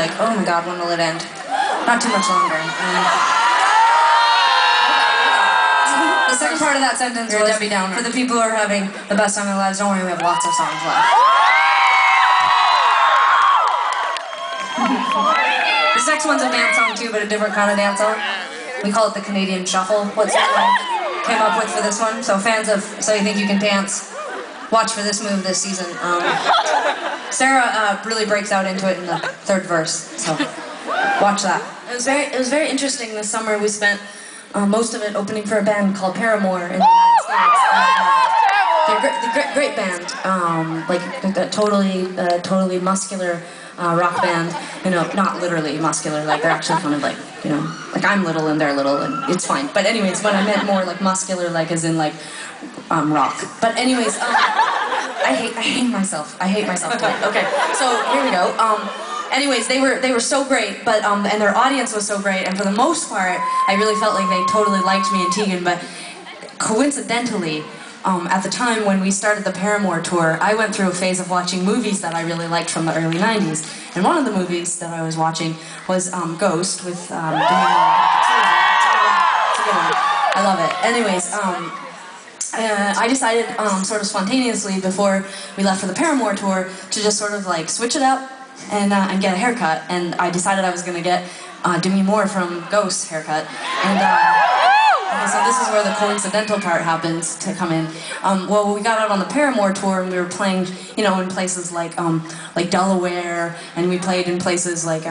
like, oh my god, when will it end? Not too much longer. The second part of that sentence was, Debbie Downer. For the people who are having the best time of their lives, don't worry, we have lots of songs left. This next one's a dance song too, but a different kind of dance song. We call it the Canadian Shuffle. What's that came up with for this one? So fans of So You Think You Can Dance, watch for this move this season. Sara really breaks out into it in the third verse, so watch that. It was very interesting this summer. We spent most of it opening for a band called Paramore in the United States. They're a great band, like a totally muscular rock band. You know, not literally muscular, like they're actually kind of like, you know, like I'm little and they're little and it's fine. But anyways, when I meant more like muscular, like as in like rock. But anyways, I hate myself. Okay, so here we go. Anyways, they were so great, but and their audience was so great, and for the most part, I really felt like they totally liked me and Tegan. But coincidentally, at the time when we started the Paramore tour, I went through a phase of watching movies that I really liked from the early '90s, and one of the movies that I was watching was Ghost with I love it. Anyways, I decided sort of spontaneously before we left for the Paramore tour to just sort of like switch it up and get a haircut, and I decided I was going to get Demi Moore from Ghost's haircut, and so this is where the coincidental part happens to come in. Well, we got out on the Paramore tour and we were playing, you know, in places like Delaware, and we played in places like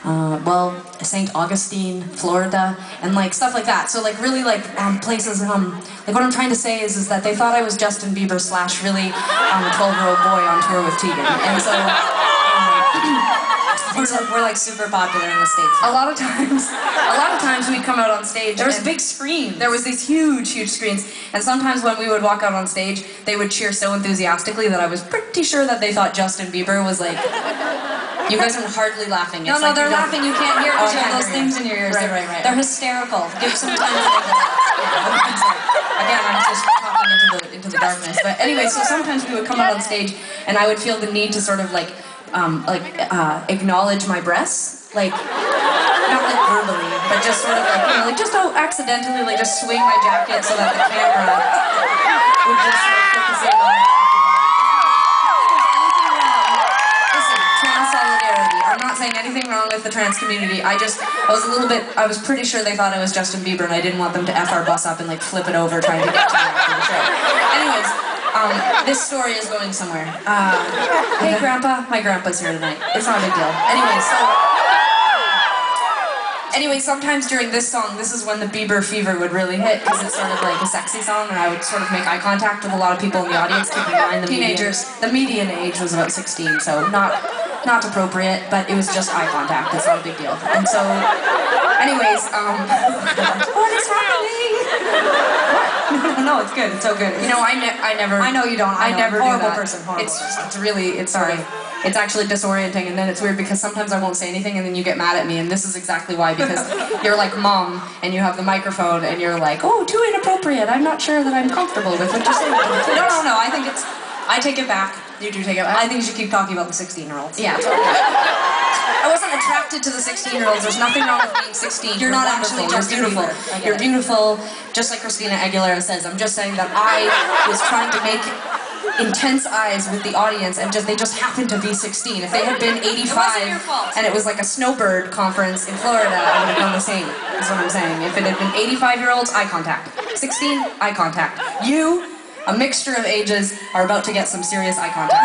well, St. Augustine, Florida, and like stuff like that. So like really like places, like what I'm trying to say is that they thought I was Justin Bieber / really 12-year-old boy on tour with Tegan, and so we're like super popular in the States. A lot of times we'd come out on stage. There was big screens. There was these huge screens, and sometimes when we would walk out on stage, they would cheer so enthusiastically that I was pretty sure that they thought Justin Bieber was like. You guys are hardly laughing. It's no, they're laughing. You can't hear because you have those things in your ears. Right. They're hysterical. Give some time to think about it. Again, I'm just talking into the darkness. But anyway, so sometimes we would come out on stage, and I would feel the need to sort of like acknowledge my breasts, like not like verbally, but just sort of like, you know, like just accidentally, like just swing my jacket so that the camera would just sort of focus in on it. I'm not saying anything wrong with the trans community. I was pretty sure they thought I was Justin Bieber, and I didn't want them to F our bus up and like flip it over trying to get to me after the show. Anyways, this story is going somewhere. Hey Grandpa, my grandpa's here tonight. It's not a big deal. Anyway, sometimes during this song, this is when the Bieber fever would really hit, because it's sort of like a sexy song, and I would sort of make eye contact with a lot of people in the audience, keeping in mind the median age was about 16, so not appropriate, but it was just eye contact. It's not a big deal. And so, anyways, what is happening? What? No, it's good. It's so good. You know, I never. I know you don't. I never do that. Person. Horrible. It's sorry. It's actually disorienting, and then it's weird because sometimes I won't say anything, and then you get mad at me, and this is exactly why, because you're like Mom, and you have the microphone, and you're like, oh, too inappropriate. I'm not sure that I'm comfortable with what you're saying. No. I take it back. You do take it back? I think you should keep talking about the 16-year-olds. Yeah, totally. I wasn't attracted to the 16-year-olds. There's nothing wrong with being 16. You're not actually just beautiful. You're beautiful, just like Christina Aguilera says. I'm just saying that I was trying to make intense eyes with the audience, and they just happened to be 16. If they had been 85 and it was like a snowbird conference in Florida, I would have done the same. That's what I'm saying. If it had been 85-year-olds, eye contact. 16, eye contact. You, a mixture of ages, are about to get some serious eye contact.